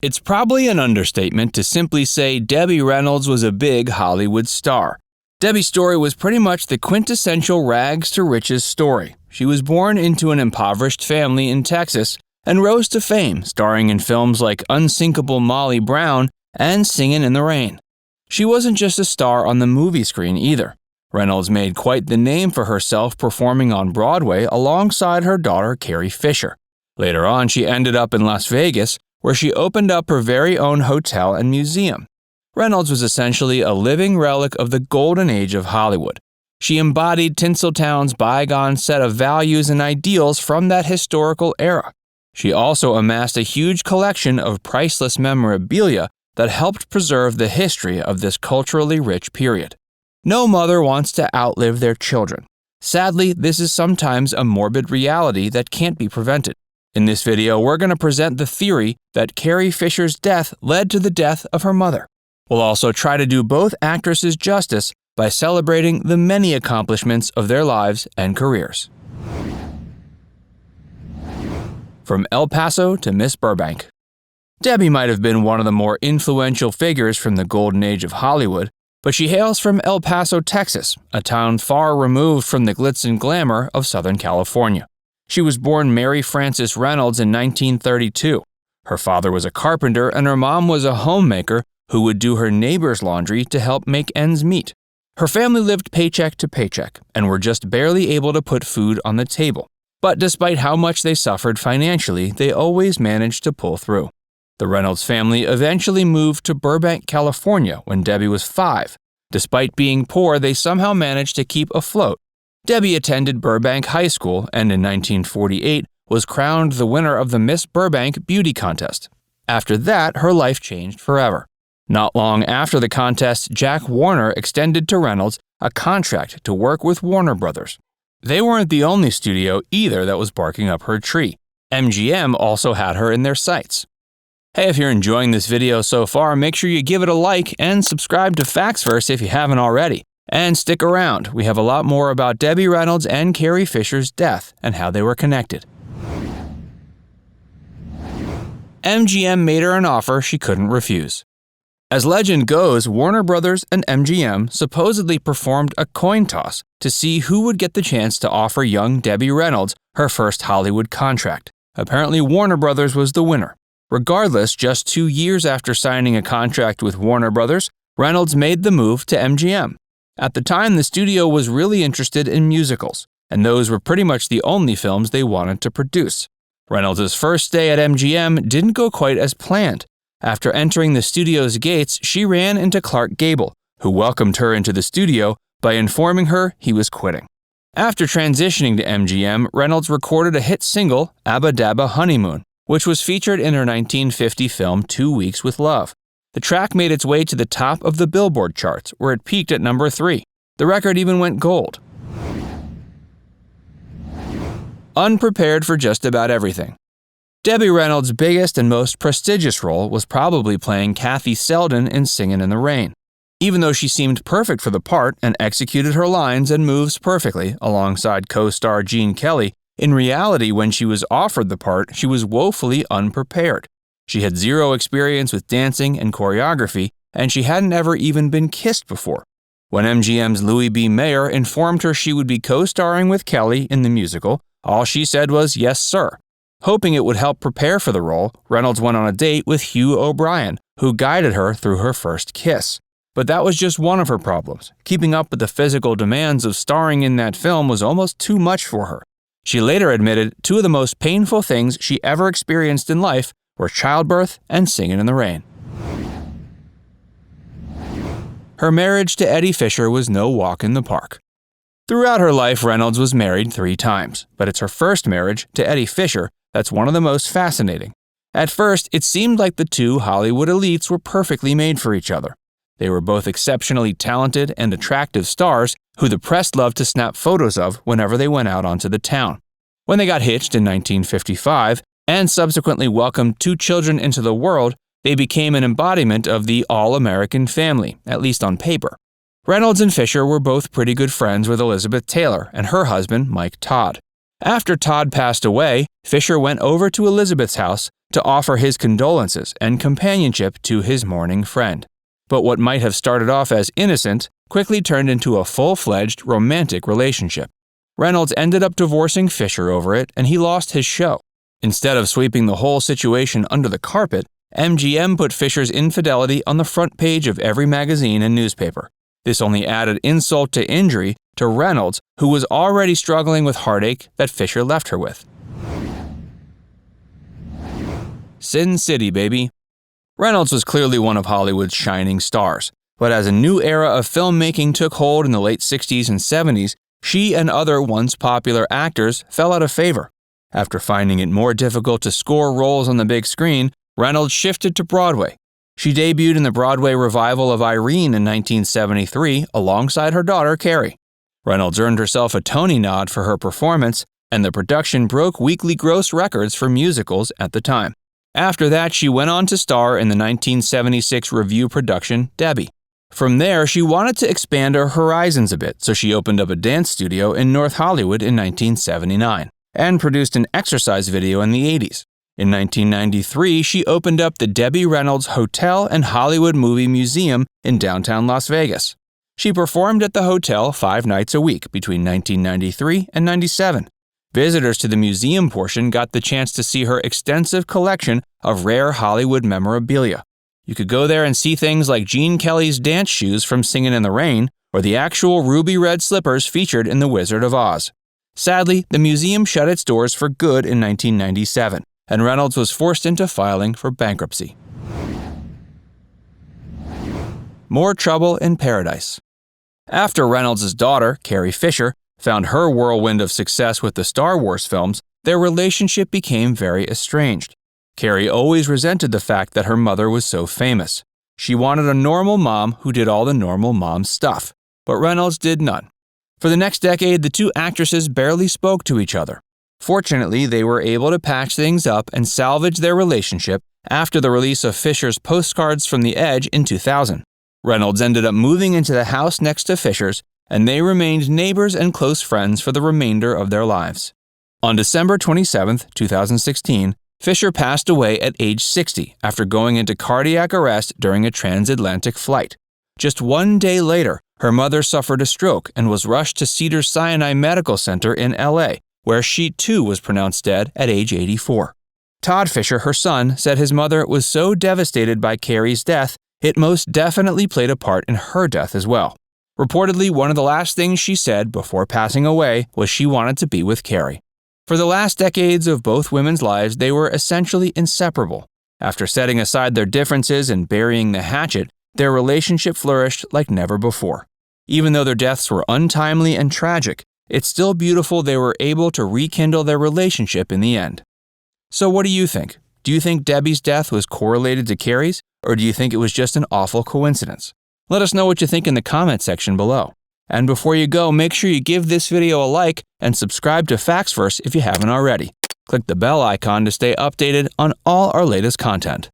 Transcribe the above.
It's probably an understatement to simply say Debbie Reynolds was a big Hollywood star. Debbie's story was pretty much the quintessential rags to riches story. She was born into an impoverished family in Texas and rose to fame, starring in films like Unsinkable Molly Brown and Singin' in the Rain. She wasn't just a star on the movie screen either. Reynolds made quite the name for herself performing on Broadway alongside her daughter Carrie Fisher. Later on, she ended up in Las Vegas, where she opened up her very own hotel and museum. Reynolds was essentially a living relic of the golden age of Hollywood. She embodied Tinseltown's bygone set of values and ideals from that historical era. She also amassed a huge collection of priceless memorabilia that helped preserve the history of this culturally rich period. No mother wants to outlive their children. Sadly, this is sometimes a morbid reality that can't be prevented. In this video, we're going to present the theory that Carrie Fisher's death led to the death of her mother. We'll also try to do both actresses justice by celebrating the many accomplishments of their lives and careers. From El Paso to Miss Burbank. Debbie might have been one of the more influential figures from the golden age of Hollywood, but she hails from El Paso, Texas, a town far removed from the glitz and glamour of Southern California. She was born Mary Frances Reynolds in 1932. Her father was a carpenter and her mom was a homemaker who would do her neighbor's laundry to help make ends meet. Her family lived paycheck to paycheck and were just barely able to put food on the table. But despite how much they suffered financially, they always managed to pull through. The Reynolds family eventually moved to Burbank, California when Debbie was 5. Despite being poor, they somehow managed to keep afloat. Debbie attended Burbank High School and in 1948 was crowned the winner of the Miss Burbank Beauty Contest. After that, her life changed forever. Not long after the contest, Jack Warner extended to Reynolds a contract to work with Warner Brothers. They weren't the only studio either that was barking up her tree. MGM also had her in their sights. Hey, if you're enjoying this video so far, make sure you give it a like and subscribe to Factsverse if you haven't already. And stick around, we have a lot more about Debbie Reynolds and Carrie Fisher's death and how they were connected. MGM made her an offer she couldn't refuse. As legend goes, Warner Brothers and MGM supposedly performed a coin toss to see who would get the chance to offer young Debbie Reynolds her first Hollywood contract. Apparently, Warner Brothers was the winner. Regardless, just 2 years after signing a contract with Warner Brothers, Reynolds made the move to MGM. At the time, the studio was really interested in musicals, and those were pretty much the only films they wanted to produce. Reynolds' first day at MGM didn't go quite as planned. After entering the studio's gates, she ran into Clark Gable, who welcomed her into the studio by informing her he was quitting. After transitioning to MGM, Reynolds recorded a hit single, Abba Dabba Honeymoon, which was featured in her 1950 film 2 Weeks with Love. The track made its way to the top of the Billboard charts, where it peaked at number 3. The record even went gold. Unprepared for just about everything. Debbie Reynolds' biggest and most prestigious role was probably playing Kathy Selden in Singin' in the Rain. Even though she seemed perfect for the part and executed her lines and moves perfectly alongside co-star Gene Kelly, in reality, when she was offered the part, she was woefully unprepared. She had zero experience with dancing and choreography, and she hadn't ever even been kissed before. When MGM's Louis B. Mayer informed her she would be co-starring with Kelly in the musical, all she said was, "Yes, sir." Hoping it would help prepare for the role, Reynolds went on a date with Hugh O'Brian, who guided her through her first kiss. But that was just one of her problems. Keeping up with the physical demands of starring in that film was almost too much for her. She later admitted 2 of the most painful things she ever experienced in life were childbirth and Singin' in the Rain. Her marriage to Eddie Fisher was no walk in the park. Throughout her life, Reynolds was married 3 times, but it's her first marriage to Eddie Fisher that's one of the most fascinating. At first, it seemed like the 2 Hollywood elites were perfectly made for each other. They were both exceptionally talented and attractive stars who the press loved to snap photos of whenever they went out onto the town. When they got hitched in 1955 and subsequently welcomed 2 children into the world, they became an embodiment of the all-American family, at least on paper. Reynolds and Fisher were both pretty good friends with Elizabeth Taylor and her husband, Mike Todd. After Todd passed away, Fisher went over to Elizabeth's house to offer his condolences and companionship to his mourning friend. But what might have started off as innocent quickly turned into a full-fledged romantic relationship. Reynolds ended up divorcing Fisher over it, and he lost his show. Instead of sweeping the whole situation under the carpet, MGM put Fisher's infidelity on the front page of every magazine and newspaper. This only added insult to injury to Reynolds, who was already struggling with heartache that Fisher left her with. Sin City, baby. Reynolds was clearly one of Hollywood's shining stars, but as a new era of filmmaking took hold in the late 60s and 70s, she and other once popular actors fell out of favor. After finding it more difficult to score roles on the big screen, Reynolds shifted to Broadway. She debuted in the Broadway revival of Irene in 1973 alongside her daughter, Carrie. Reynolds earned herself a Tony nod for her performance, and the production broke weekly gross records for musicals at the time. After that, she went on to star in the 1976 revue production, Debbie. From there, she wanted to expand her horizons a bit, so she opened up a dance studio in North Hollywood in 1979 and produced an exercise video in the 80s. In 1993, she opened up the Debbie Reynolds Hotel and Hollywood Movie Museum in downtown Las Vegas. She performed at the hotel 5 nights a week between 1993 and 97. Visitors to the museum portion got the chance to see her extensive collection of rare Hollywood memorabilia. You could go there and see things like Gene Kelly's dance shoes from Singin' in the Rain or the actual ruby red slippers featured in The Wizard of Oz. Sadly, the museum shut its doors for good in 1997, and Reynolds was forced into filing for bankruptcy. More trouble in paradise. After Reynolds' daughter, Carrie Fisher, found her whirlwind of success with the Star Wars films, their relationship became very estranged. Carrie always resented the fact that her mother was so famous. She wanted a normal mom who did all the normal mom stuff, but Reynolds did none. For the next decade, the two actresses barely spoke to each other. Fortunately, they were able to patch things up and salvage their relationship after the release of Fisher's Postcards from the Edge in 2000. Reynolds ended up moving into the house next to Fisher's, and they remained neighbors and close friends for the remainder of their lives. On December 27, 2016, Fisher passed away at age 60 after going into cardiac arrest during a transatlantic flight. Just 1 day later, her mother suffered a stroke and was rushed to Cedars-Sinai Medical Center in LA, where she too was pronounced dead at age 84. Todd Fisher, her son, said his mother was so devastated by Carrie's death, it most definitely played a part in her death as well. Reportedly, one of the last things she said before passing away was she wanted to be with Carrie. For the last decades of both women's lives, they were essentially inseparable. After setting aside their differences and burying the hatchet, their relationship flourished like never before. Even though their deaths were untimely and tragic, it's still beautiful they were able to rekindle their relationship in the end. So what do you think? Do you think Debbie's death was correlated to Carrie's, or do you think it was just an awful coincidence? Let us know what you think in the comment section below. And before you go, make sure you give this video a like and subscribe to Facts Verse if you haven't already. Click the bell icon to stay updated on all our latest content.